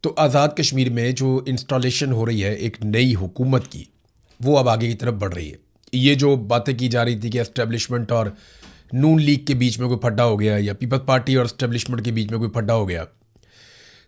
तो आज़ाद कश्मीर में जो इंस्टॉलेशन हो रही है एक नई हुकूमत की, वो अब आगे की तरफ बढ़ रही है। ये जो बातें की जा रही थी कि एस्टेब्लिशमेंट और नून लीग के बीच में कोई फड्डा हो गया या पीपल्स पार्टी और एस्टेब्लिशमेंट के बीच में कोई फड्डा हो गया,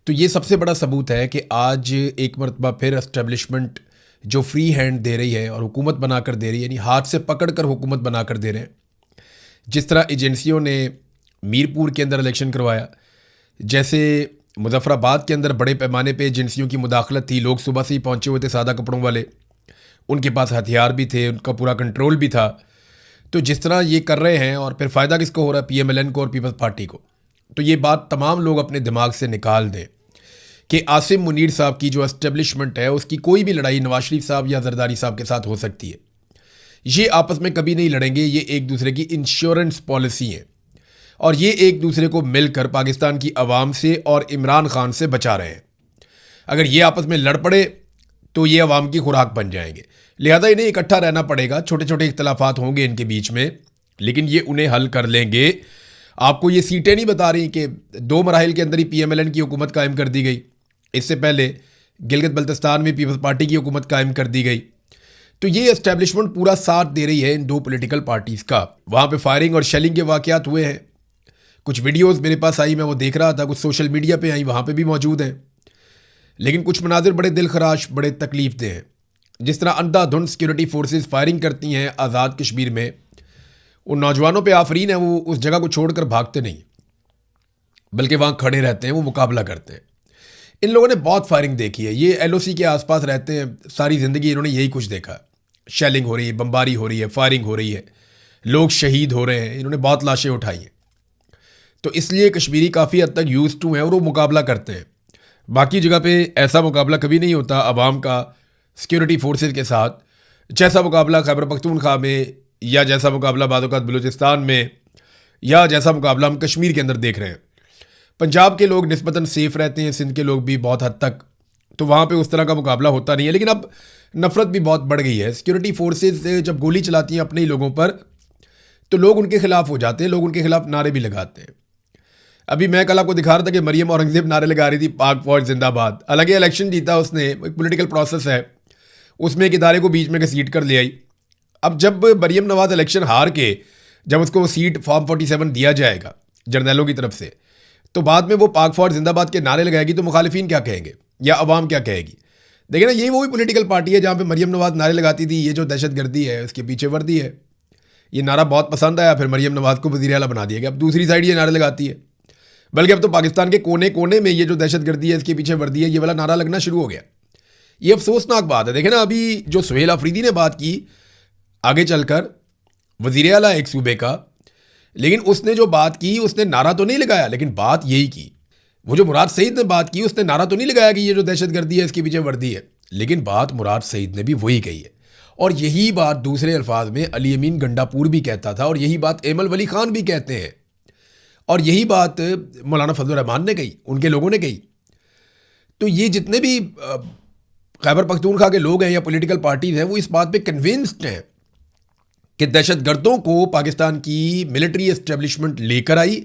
तो ये सबसे बड़ा सबूत है कि आज एक मरतबा फिर एस्टेब्लिशमेंट जो फ्री हैंड दे रही है और हुकूमत बनाकर दे रही है, यानी हाथ से पकड़ कर हुकूमत बनाकर दे रहे हैं। जिस तरह एजेंसियों ने मीरपुर के अंदर इलेक्शन करवाया, जैसे मुजफ्फराबाद के अंदर बड़े पैमाने पे एजेंसियों की मुदाखलत थी, लोग सुबह से ही पहुंचे हुए थे सादा कपड़ों वाले, उनके पास हथियार भी थे, उनका पूरा कंट्रोल भी था। तो जिस तरह ये कर रहे हैं, और फिर फ़ायदा किसको हो रहा है? PMLN को और पीपल्स पार्टी को। तो ये बात तमाम लोग अपने दिमाग से निकाल दें कि आसिम मुनीर साहब की जो एस्टेब्लिशमेंट है, उसकी कोई भी लड़ाई नवाज शरीफ साहब या जरदारी साहब के साथ हो सकती है। ये आपस में कभी नहीं लड़ेंगे, ये एक दूसरे की इंश्योरेंस पॉलिसी है और ये एक दूसरे को मिलकर पाकिस्तान की आवाम से और इमरान खान से बचा रहे हैं। अगर ये आपस में लड़ पड़े तो ये अवाम की खुराक बन जाएंगे, लिहाजा इन्हें इकट्ठा रहना पड़ेगा। छोटे छोटे इख्तलाफात होंगे इनके बीच में, लेकिन ये उन्हें हल कर लेंगे। आपको ये सीटें नहीं बता रही कि 2 मराहिल के अंदर ही PMLN की हुकूमत कायम कर दी गई, इससे पहले गिलगित बल्तिस्तान में पीपल्स पार्टी की हुकूमत कायम कर दी गई। तो ये एस्टेब्लिशमेंट पूरा साथ दे रही है इन 2 पॉलिटिकल पार्टीज़ का। वहाँ पे फायरिंग और शेलिंग के वाक़यात हुए हैं, कुछ वीडियोस मेरे पास आई, मैं वो देख रहा था, कुछ सोशल मीडिया पे आई, वहाँ पे भी मौजूद हैं। लेकिन कुछ मनाजिर बड़े दिल खराश, बड़े तकलीफ दे हैं। जिस तरह अंधाधुंध सिक्योरिटी फोर्सेस फायरिंग करती हैं आज़ाद कश्मीर में, उन नौजवानों पे आफरीन है, वो उस जगह को छोड़कर भागते नहीं, बल्कि वहाँ खड़े रहते हैं, वो मुकाबला करते हैं। इन लोगों ने बहुत फायरिंग देखी है, ये LOC के आसपास रहते हैं, सारी ज़िंदगी इन्होंने यही कुछ देखा। शेलिंग हो रही है, बमबारी हो रही है, फायरिंग हो रही है, लोग शहीद हो रहे हैं, इन्होंने बहुत लाशें उठाई हैं। तो इसलिए कश्मीरी काफ़ी हद तक यूज़ टू हैं और वो मुकाबला करते हैं। बाकी जगह पे ऐसा मुकाबला कभी नहीं होता अवाम का सिक्योरिटी फोर्सेस के साथ, जैसा मुकाबला खैबर पख्तूनख्वा में, या जैसा मुकाबला बादौक़ात बलूचिस्तान में, या जैसा मुकाबला हम कश्मीर के अंदर देख रहे हैं। पंजाब के लोग निस्बतन सेफ़ रहते हैं, सिंध के लोग भी बहुत हद तक, तो वहाँ पे उस तरह का मुकाबला होता नहीं है। लेकिन अब नफ़रत भी बहुत बढ़ गई है। सिक्योरिटी फोर्सेस जब गोली चलाती हैं अपने ही लोगों पर, तो लोग उनके खिलाफ हो जाते हैं, लोग उनके खिलाफ नारे भी लगाते हैं। अभी मैं कल आपको दिखा रहा था कि मरियम औरंगज़ेब नारे लगा रही थी, पाक फौज जिंदाबाद। हालांकि इलेक्शन जीता उसने, एक पॉलिटिकल प्रोसेस है, उसमें एक इदारे को बीच में घसीट कर ले आई। अब जब मरियम नवाज इलेक्शन हार के, जब उसको सीट फॉर्म 47 दिया जाएगा जर्नैलों की तरफ से, तो बाद में वो पाक फौज जिंदाबाद के नारे लगाएगी, तो मुखालिफिन क्या कहेंगे या अवाम क्या कहेगी? देखिए ना, यही वही पॉलिटिकल पार्टी है जहाँ पे मरियम नवाज नारे लगाती थी, ये जो दहशतगर्दी है उसके पीछे वर्दी है। ये नारा बहुत पसंद आया, फिर मरियम नवाज को वज़ीर आला बना दिया गया। अब दूसरी साइड ये नारे लगाती है, बल्कि अब तो पाकिस्तान के कोने कोने में ये जो दहशतगर्दी है इसके पीछे वर्दी है, ये वाला नारा लगना शुरू हो गया। ये अफसोसनाक बात है। देखें ना, अभी जो सुहेल अफरीदी ने बात की, आगे चलकर वज़ीर आला एक सूबे का, लेकिन उसने जो बात की, उसने नारा तो नहीं लगाया, लेकिन बात यही की। वो जो मुराद सईद ने बात की, उसने नारा तो नहीं लगाया कि ये जो दहशतगर्दी है इसके पीछे वर्दी है, लेकिन बात मुराद सईद ने भी वही कही है। और यही बात दूसरे अल्फाज में अली अमीन गंडापुर भी कहता था, और यही बात एमल वली खान भी कहते हैं, और यही बात मौलाना फजल रहमान ने कही, उनके लोगों ने कही। तो ये जितने भी खैबर पख्तूनख्वा के लोग हैं या पॉलिटिकल पार्टीज हैं, वो इस बात पे कन्विंस्ड हैं कि दहशतगर्दों को पाकिस्तान की मिलिट्री एस्टेब्लिशमेंट लेकर आई,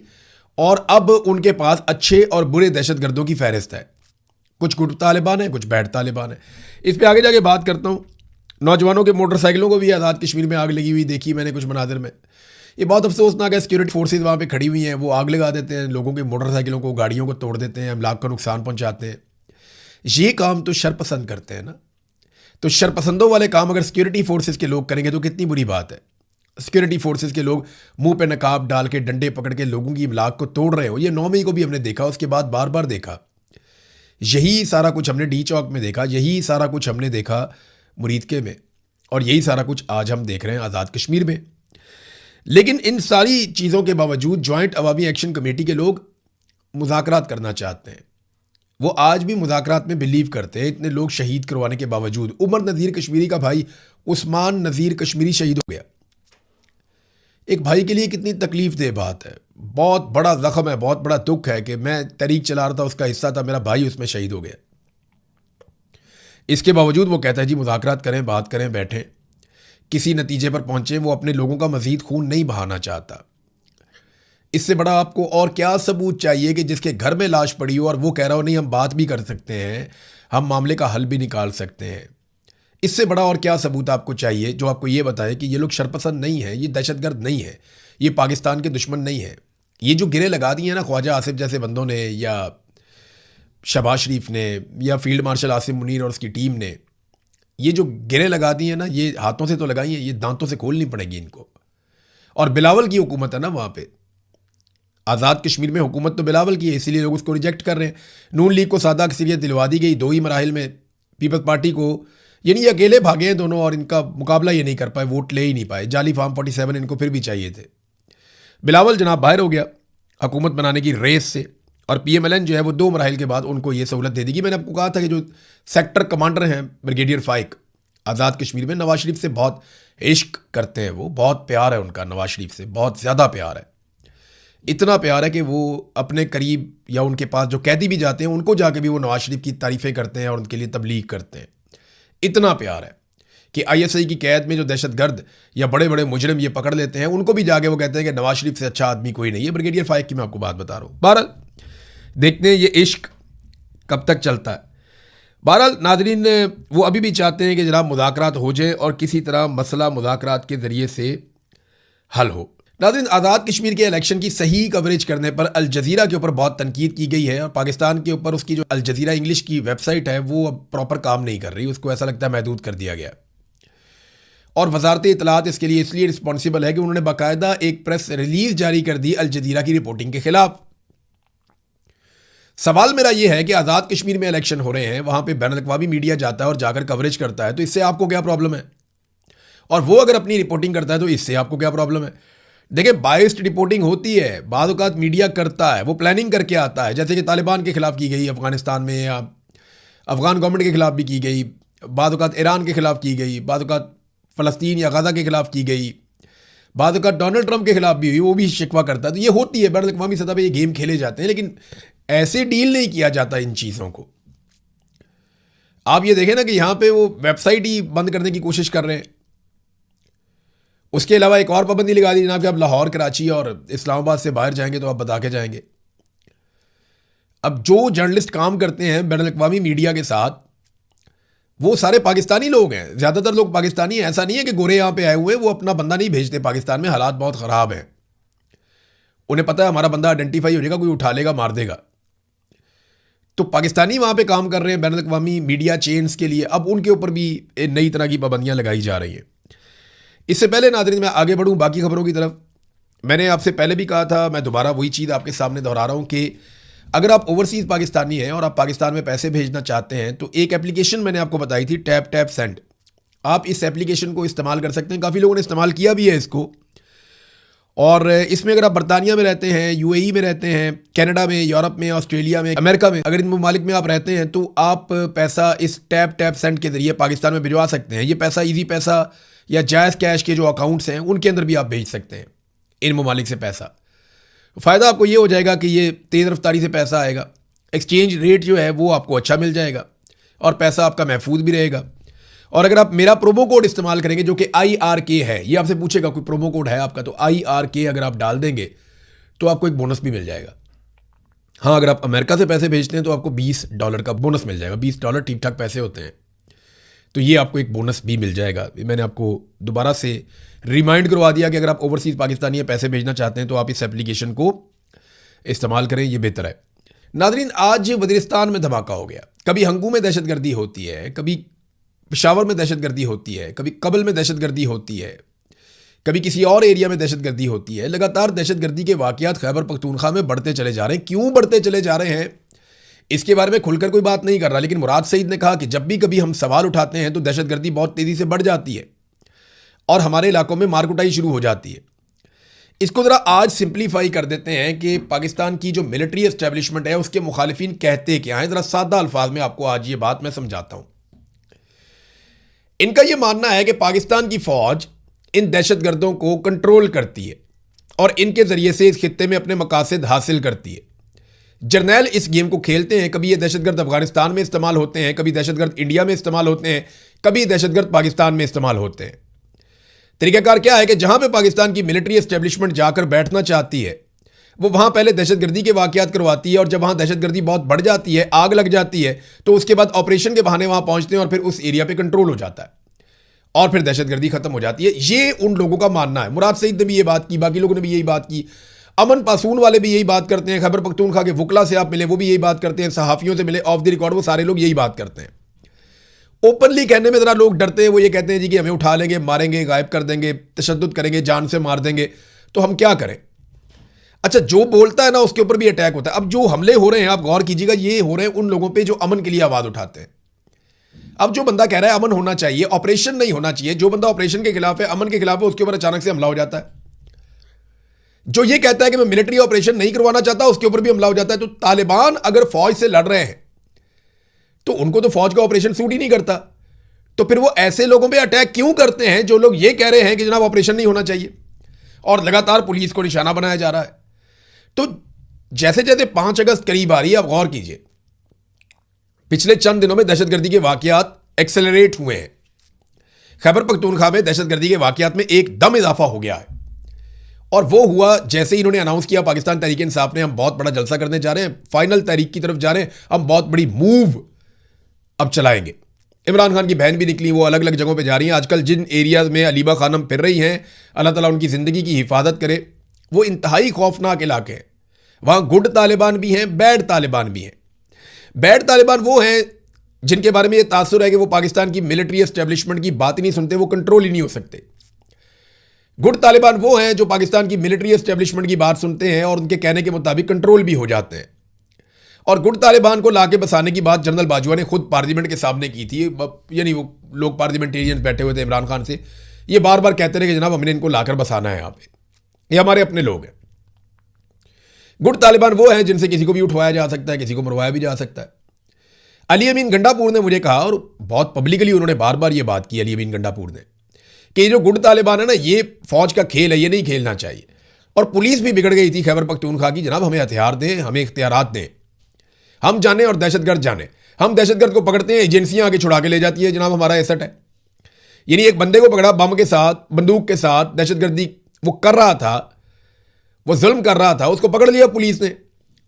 और अब उनके पास अच्छे और बुरे दहशतगर्दों की फहरिस्त है। कुछ गुड तालिबान है, कुछ बैड तालिबान है। इस पर आगे जाके बात करता हूँ। नौजवानों के मोटरसाइकिलों को भी आज़ाद कश्मीर में आग लगी हुई देखी मैंने कुछ मनाजिर में। ये बहुत अफसोसनाक है। सिक्योरिटी फोर्सेज वहाँ पे खड़ी हुई हैं, वो आग लगा देते हैं, लोगों के मोटरसाइकिलों को, गाड़ियों को तोड़ देते हैं, अमलाक का नुकसान पहुँचाते हैं। ये काम तो शरपसंद करते हैं ना, तो शरपसंदों वाले काम अगर सिक्योरिटी फोर्सेज के लोग करेंगे तो कितनी बुरी बात है। सिक्योरिटी फोर्सेज के लोग मुंह पे नकाब डाल के, डंडे पकड़ के लोगों की इमलाक को तोड़ रहे हो। ये 9 मई को भी हमने देखा, उसके बाद बार बार देखा। यही सारा कुछ हमने डी चौक में देखा, यही सारा कुछ हमने देखा मुरीदके में, और यही सारा कुछ आज हम देख रहे हैं आज़ाद कश्मीर में। लेकिन इन सारी चीज़ों के बावजूद जॉइंट अवामी एक्शन कमेटी के लोग मुज़ाकरात करना चाहते हैं। वो आज भी मुज़ाकरात में बिलीव करते हैं। इतने लोग शहीद करवाने के बावजूद, उमर नज़ीर कश्मीरी का भाई उस्मान नज़ीर कश्मीरी शहीद हो गया। एक भाई के लिए कितनी तकलीफ दे बात है, बहुत बड़ा ज़ख्म है, बहुत बड़ा दुख है कि मैं तहरीक चला रहा था, उसका हिस्सा था, मेरा भाई उसमें शहीद हो गया। इसके बावजूद वो कहता है जी मुज़ाकरात करें, बात करें, बैठें, किसी नतीजे पर पहुँचें। वो अपने लोगों का मज़ीद खून नहीं बहाना चाहता। इससे बड़ा आपको और क्या सबूत चाहिए कि जिसके घर में लाश पड़ी हो और वो कह रहा हो नहीं हम बात भी कर सकते हैं, हम मामले का हल भी निकाल सकते हैं। इससे बड़ा और क्या सबूत आपको चाहिए जो आपको ये बताए कि ये लोग शरपसंद नहीं है, ये दहशतगर्द नहीं है, ये पाकिस्तान के दुश्मन नहीं है। ये जो गिरे लगा दिए हैं ना ख्वाजा आसिफ जैसे बंदों ने, या शहबाज शरीफ ने, या फील्ड मार्शल आसिम मुनीर और उसकी टीम ने, ये जो गिरे लगा दी है ना, ये हाथों से तो लगाई है, ये दांतों से खोलनी पड़ेगी इनको। और बिलावल की हुकूमत है ना वहाँ पे, आज़ाद कश्मीर में हुकूमत तो बिलावल की है, इसीलिए लोग उसको रिजेक्ट कर रहे हैं। नून लीग को सादा अक्सरियत दिलवा दी गई 2 ही मराहिल में, पीपल्स पार्टी को, यानी ये अकेले भागे हैं दोनों और इनका मुकाबला ये नहीं कर पाए, वोट ले ही नहीं पाए। जाली फार्म 47 इनको फिर भी चाहिए थे। बिलावल जनाब बाहर हो गया हुकूमत बनाने की रेस से, और PMLN जो है वो 2 मराहिल के बाद उनको ये सहूलत दे देगी। मैंने आपको कहा था कि जो सेक्टर कमांडर हैं ब्रिगेडियर फाइक आज़ाद कश्मीर में, नवाज शरीफ से बहुत इश्क करते हैं, वो बहुत प्यार है उनका नवाज शरीफ से, बहुत ज़्यादा प्यार है। इतना प्यार है कि वो अपने करीब या उनके पास जो कैदी भी जाते हैं उनको जाके भी वो नवाज शरीफ की तारीफ़ें करते हैं और उनके लिए तबलीग करते हैं। इतना प्यार है कि ISI की कैद में जो दहशतगर्द या बड़े बड़े मुजरिम ये पकड़ लेते हैं, उनको भी जाके वो कहते हैं कि नवाज शरीफ से अच्छा आदमी कोई नहीं है। ब्रिगेडियर फाइक की मैं आपको बात बता रहा हूँ। बहरहाल देखते हैं ये इश्क कब तक चलता है। बहरहाल नाज़रीन, वो अभी भी चाहते हैं कि जनाब मुज़ाकरात हो जाए और किसी तरह मसला मुज़ाकरात के ज़रिए से हल हो। नाज़रीन, आज़ाद कश्मीर के इलेक्शन की सही कवरेज करने पर अल जज़ीरा के ऊपर बहुत तनकीद की गई है, और पाकिस्तान के ऊपर उसकी जो अल जज़ीरा इंग्लिश की वेबसाइट है वो अब प्रॉपर काम नहीं कर रही, उसको ऐसा लगता है महदूद कर दिया गया। और वजारत इत्तलात इसके लिए इसलिए रिस्पॉन्सिबल है कि उन्होंने बाकायदा एक प्रेस रिलीज जारी कर दी अल जज़ीरा की रिपोर्टिंग के खिलाफ। सवाल मेरा यह है कि आज़ाद कश्मीर में इलेक्शन हो रहे हैं, वहाँ पे बैनुल-अक़वामी मीडिया जाता है और जाकर कवरेज करता है, तो इससे आपको क्या प्रॉब्लम है? और वो अगर अपनी रिपोर्टिंग करता है तो इससे आपको क्या प्रॉब्लम है? देखिए, बाइस्ड रिपोर्टिंग होती है, बाज़ औक़ात मीडिया करता है, वो प्लानिंग करके आता है, जैसे कि तालिबान के खिलाफ की गई अफ़गानिस्तान में, या अफ़गान गवर्नमेंट के खिलाफ भी की गई, बाज़ औक़ात ईरान के खिलाफ की गई, बाज़ औक़ात फ़लस्तीन या गाज़ा के खिलाफ की गई, बाज़ औक़ात डोनाल्ड ट्रंप के खिलाफ भी हुई, वो भी शिकवा करता है। तो ये होती है, बैनुल-अक़वामी सतह पे ये गेम खेले जाते हैं, लेकिन ऐसे डील नहीं किया जाता इन चीज़ों को। आप ये देखें ना कि यहाँ पे वो वेबसाइट ही बंद करने की कोशिश कर रहे हैं। उसके अलावा एक और पाबंदी लगा दी जनाब कि आप लाहौर, कराची और इस्लामाबाद से बाहर जाएंगे तो आप बता के जाएंगे। अब जो जर्नलिस्ट काम करते हैं बैनुल-अक़वामी मीडिया के साथ, वो सारे पाकिस्तानी लोग हैं, ज़्यादातर लोग पाकिस्तानी हैं। ऐसा नहीं है कि गोरे यहाँ पे आए हुए, वो अपना बंदा नहीं भेजते पाकिस्तान में, हालात बहुत ख़राब हैं। उन्हें पता है हमारा बंदा आइडेंटिफाई हो जाएगा, कोई उठा लेगा, मार देगा। तो पाकिस्तानी वहाँ पे काम कर रहे हैं बैनुल-अक़वामी मीडिया चेन्स के लिए। अब उनके ऊपर भी नई तरह की पाबंदियाँ लगाई जा रही हैं। इससे पहले नाज़रीन मैं आगे बढ़ूँ बाकी खबरों की तरफ, मैंने आपसे पहले भी कहा था, मैं दोबारा वही चीज़ आपके सामने दोहरा रहा हूँ कि अगर आप ओवरसीज़ पाकिस्तानी हैं और आप पाकिस्तान में पैसे भेजना चाहते हैं तो एक एप्लीकेशन मैंने आपको बताई थी, टैप टैप सेंड। आप इस एप्लीकेशन को इस्तेमाल कर सकते हैं, काफ़ी लोगों ने इस्तेमाल किया भी है इसको। और इसमें अगर आप बरतानिया में रहते हैं, UAE में रहते हैं, कनाडा में, यूरोप में, ऑस्ट्रेलिया में, अमेरिका में, अगर इन ममालिक में आप रहते हैं तो आप पैसा इस टैप टैप सेंड के ज़रिए पाकिस्तान में भिजवा सकते हैं। ये पैसा ईजी पैसा या जायज़ कैश के जो अकाउंट्स हैं उनके अंदर भी आप भेज सकते हैं इन ममालिक से पैसा। फ़ायदा आपको ये हो जाएगा कि ये तेज़ रफ्तारी से पैसा आएगा, एक्सचेंज रेट जो है वो आपको अच्छा मिल जाएगा और पैसा आपका महफूज भी रहेगा। और अगर आप मेरा प्रोमो कोड इस्तेमाल करेंगे जो कि IRK है, ये आपसे पूछेगा कोई प्रोमो कोड है आपका, तो IRK अगर आप डाल देंगे तो आपको एक बोनस भी मिल जाएगा। हाँ, अगर आप अमेरिका से पैसे भेजते हैं तो आपको $20 का बोनस मिल जाएगा। $20 ठीक ठाक पैसे होते हैं, तो ये आपको एक बोनस भी मिल जाएगा। मैंने आपको दोबारा से रिमाइंड करवा दिया कि अगर आप ओवरसीज़ पाकिस्तानी पैसे भेजना चाहते हैं तो आप इस एप्लीकेशन को इस्तेमाल करें, ये बेहतर है। नाज़रीन, आज वज़ीरिस्तान में धमाका हो गया। कभी हंगू में दहशतगर्दी होती है, कभी पेशावर में दहशतगर्दी होती है, कभी कबल में दहशतगर्दी होती है, कभी किसी और एरिया में दहशतगर्दी होती है। लगातार दहशतगर्दी के वाक़यात खैबर पख्तूनख्वा में बढ़ते चले जा रहे हैं। क्यों बढ़ते चले जा रहे हैं इसके बारे में खुलकर कोई बात नहीं कर रहा, लेकिन मुराद सईद ने कहा कि जब भी कभी हम सवाल उठाते हैं तो दहशतगर्दी बहुत तेज़ी से बढ़ जाती है और हमारे इलाकों में मारकुटाई शुरू हो जाती है। इसको ज़रा आज सिंप्लीफाई कर देते हैं कि पाकिस्तान की जो मिलिट्री एस्टेब्लिशमेंट है उसके मुखालिफिन कहते क्या हैं। ज़रा सादा अल्फाज में आपको आज ये बात मैं समझाता हूँ। इनका ये मानना है कि पाकिस्तान की फ़ौज इन दहशतगर्दों को कंट्रोल करती है और इनके ज़रिए से इस खित्ते में अपने मकासद हासिल करती है। जर्नैल इस गेम को खेलते हैं, कभी ये दहशतगर्द अफगानिस्तान में इस्तेमाल होते हैं, कभी दहशतगर्द इंडिया में इस्तेमाल होते हैं, कभी दहशतगर्द पाकिस्तान में इस्तेमाल होते हैं। तरीक़ाकार क्या है कि जहाँ पे पाकिस्तान की मिलिट्री एस्टेब्लिशमेंट जाकर बैठना चाहती है वो वहाँ पहले दहशतगर्दी के वाक़यात करवाती है और जब वहाँ दहशतगर्दी बहुत बढ़ जाती है, आग लग जाती है, तो उसके बाद ऑपरेशन के बहाने वहाँ पहुँचते हैं और फिर उस एरिया पे कंट्रोल हो जाता है और फिर दहशतगर्दी खत्म हो जाती है। ये उन लोगों का मानना है। मुराद सईद ने भी ये बात की, बाकी लोगों ने भी यही बात की, अमन पासून वाले भी यही बात करते हैं, खैबर पख्तूनख्वा के वकला से आप मिले वो भी यही बात करते हैं, सहाफ़ियों से मिले ऑफ द रिकॉर्ड वो सारे लोग यही बात करते हैं। ओपनली कहने में ज़रा लोग डरते हैं, वो ये कहते हैं जी कि हमें उठा लेंगे, मारेंगे, गायब कर देंगे, तशद्दुद करेंगे, जान से मार देंगे, तो हम क्या करें। अच्छा, जो बोलता है ना उसके ऊपर भी अटैक होता है। अब जो हमले हो रहे हैं, आप गौर कीजिएगा, ये हो रहे हैं उन लोगों पे जो अमन के लिए आवाज़ उठाते हैं। अब जो बंदा कह रहा है अमन होना चाहिए, ऑपरेशन नहीं होना चाहिए, जो बंदा ऑपरेशन के खिलाफ है, अमन के खिलाफ है, उसके ऊपर अचानक से हमला हो जाता है। जो ये कहता है कि मैं मिलिट्री ऑपरेशन नहीं करवाना चाहता, उसके ऊपर भी हमला हो जाता है। तो तालिबान अगर फौज से लड़ रहे हैं तो उनको तो फौज का ऑपरेशन सूट ही नहीं करता, तो फिर वो ऐसे लोगों पे अटैक क्यों करते हैं जो लोग ये कह रहे हैं कि जनाब ऑपरेशन नहीं होना चाहिए, और लगातार पुलिस को निशाना बनाया जा रहा है। तो जैसे जैसे 5 अगस्त करीब आ रही है, आप गौर कीजिए, पिछले चंद दिनों में दहशतगर्दी के वाकयात एक्सेलरेट हुए हैं। खैबर पख्तूनख्वा में दहशतगर्दी के वाकयात में एकदम इजाफा हो गया है, और वो हुआ जैसे ही इन्होंने अनाउंस किया पाकिस्तान तहरीक इंसाफ ने, हम बहुत बड़ा जलसा करने जा रहे हैं, फाइनल तहरीक की तरफ जा रहे हैं, हम बहुत बड़ी मूव अब चलाएंगे। इमरान खान की बहन भी निकली, वो अलग अलग जगहों पे जा रही हैं। आजकल जिन एरियाज में अलीबा खानम फिर रही हैं, अल्लाह ताला उनकी ज़िंदगी की हिफाजत करे, वो इंतहाई खौफनाक इलाके हैं। वहाँ गुड तालिबान भी हैं, बैड तालिबान भी हैं। बैड तालिबान वो हैं जिनके बारे में ये तासुर है कि वो पाकिस्तान की मिलिट्री एस्टेब्लिशमेंट की बात ही नहीं सुनते, वो कंट्रोल ही नहीं हो सकते। गुड तालिबान वो हैं जो पाकिस्तान की मिलिट्री एस्टेब्लिशमेंट की बात सुनते हैं और उनके कहने के मुताबिक कंट्रोल भी हो जाते हैं। और गुड तालिबान को लाके बसाने की बात जनरल बाजवा ने खुद पार्लियामेंट के सामने की थी। यानी वो लोग पार्लियामेंटेरियंस बैठे हुए थे इमरान खान से, ये बार बार कहते रहे कि जनाब हमने इनको लाकर बसाना है यहाँ पे, ये हमारे अपने लोग हैं। गुड तालिबान वो हैं जिनसे किसी को भी उठवाया जा सकता है, किसी को मरवाया भी जा सकता है। अली अमीन गंडापुर ने मुझे कहा, और बहुत पब्लिकली उन्होंने बार बार ये बात की, अली अमीन गंडापुर ने, कि ये जो गुड तालिबान है ना, ये फौज का खेल है, ये नहीं खेलना चाहिए। और पुलिस भी बिगड़ गई थी खैबर पख्तूनख्वा की, जनाब हमें हथियार दें, हमें इख्तियारात दें, हम जाने और दहशतगर्द जाने। हम दहशतगर्द को पकड़ते हैं, एजेंसियां आगे छुड़ा के ले जाती है, जनाब हमारा एसेट है। यानी एक बंदे को पकड़ा बम के साथ, बंदूक के साथ, दहशतगर्दी वो कर रहा था, वो जुल्म कर रहा था, उसको पकड़ लिया पुलिस ने,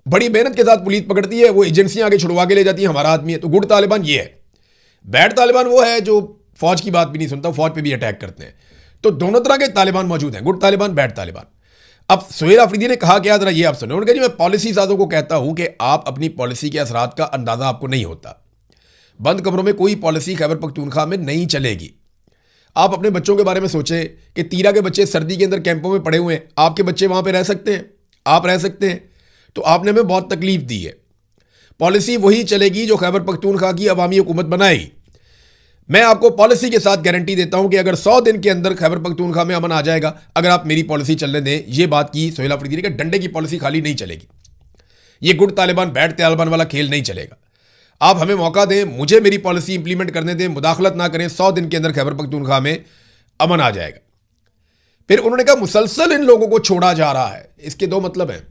बड़ी मेहनत के साथ पुलिस पकड़ती है, वो एजेंसियां आगे छुड़वा के ले जाती है, हमारा आदमी है। तो गुड तालिबान ये है। बैड तालिबान वो है जो फौज की बात भी नहीं सुनता, फौज पे भी अटैक करते हैं। तो दोनों तरह के तालिबान मौजूद हैं, गुड तालिबान, बैड तालिबान। अब सुहेल अफरीदी ने कहा क्या, जरा ये आप सुने। उन्होंने कहा जी मैं पॉलिसी साजों को कहता हूं कि आप अपनी पॉलिसी के असरात का अंदाजा आपको नहीं होता। बंद कमरों में कोई पॉलिसी खैबर पख्तूनख्वा में नहीं चलेगी। आप अपने बच्चों के बारे में सोचें कि तीरा के बच्चे सर्दी के अंदर कैंपों में पड़े हुए हैं, आपके बच्चे वहां पर रह सकते हैं, आप रह सकते हैं, तो आपने हमें बहुत तकलीफ दी है। पॉलिसी वही चलेगी जो खैबर पख्तूनख्वा की अवामी हुकूमत बनाएगी। मैं आपको पॉलिसी के साथ गारंटी देता हूं कि अगर 100 दिन के अंदर खैबर पख्तूनख्वा में अमन आ जाएगा, अगर आप मेरी पॉलिसी चलने दें। ये बात की सुहेल अफरीदी ने कि डंडे की पॉलिसी खाली नहीं चलेगी, ये गुड तालिबान बैड तालिबान वाला खेल नहीं चलेगा। आप हमें मौका दें, मुझे मेरी पॉलिसी इंप्लीमेंट करने दें, मुदाखलत ना करें, 100 दिन के अंदर खैबर पख्तूनख्वा में अमन आ जाएगा। फिर उन्होंने कहा मुसलसल इन लोगों को छोड़ा जा रहा है। इसके दो मतलब हैं,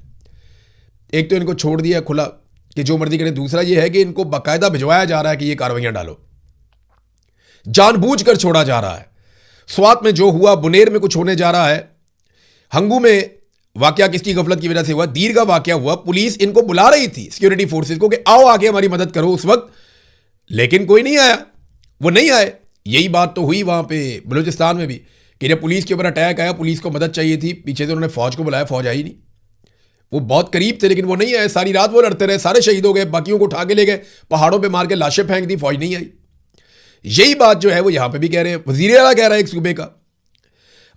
एक तो इनको छोड़ दिया खुला कि जो मर्जी करें, दूसरा यह है कि इनको बाकायदा भिजवाया जा रहा है कि ये कार्रवाइयां डालो, जानबूझकर छोड़ा जा रहा है। स्वात में जो हुआ, बुनेर में कुछ होने जा रहा है, हंगू में वाकया किसकी गफलत की वजह से हुआ, दीर का वाकया हुआ, पुलिस इनको बुला रही थी सिक्योरिटी फोर्सेस को कि आओ आके हमारी मदद करो उस वक्त, लेकिन कोई नहीं आया, वो नहीं आए। यही बात तो हुई वहां पे बलूचिस्तान में भी कि जब पुलिस के ऊपर अटैक आया, पुलिस को मदद चाहिए थी, पीछे से उन्होंने फौज को बुलाया, फौज आई नहीं। वो बहुत करीब थे लेकिन वो नहीं आए, सारी रात वो लड़ते रहे, सारे शहीद हो गए, बाकियों को उठा के ले गए, पहाड़ों पर मार के लाशें फेंक दी, फौज नहीं आई। यही बात जो है वो यहां पे भी कह रहे हैं। वजीर आला कह रहा है एक सूबे का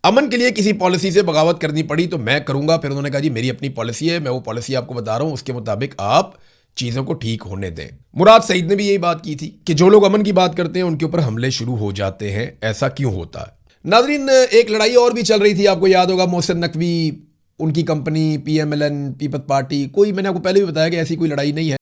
अमन के लिए किसी पॉलिसी से बगावत करनी पड़ी तो मैं करूंगा। फिर उन्होंने कहा जी मेरी अपनी पॉलिसी है, मैं वो पॉलिसी आपको बता रहा हूं, उसके मुताबिक आप चीजों को ठीक होने दें। मुराद सईद ने भी यही बात की थी कि जो लोग अमन की बात करते हैं उनके ऊपर हमले शुरू हो जाते हैं, ऐसा क्यों होता है। नाजरीन, एक लड़ाई और भी चल रही थी, आपको याद होगा, मोहसिन नकवी, उनकी कंपनी PMLN, पीपल्स पार्टी, कोई, मैंने आपको पहले भी बताया कि ऐसी कोई लड़ाई नहीं है।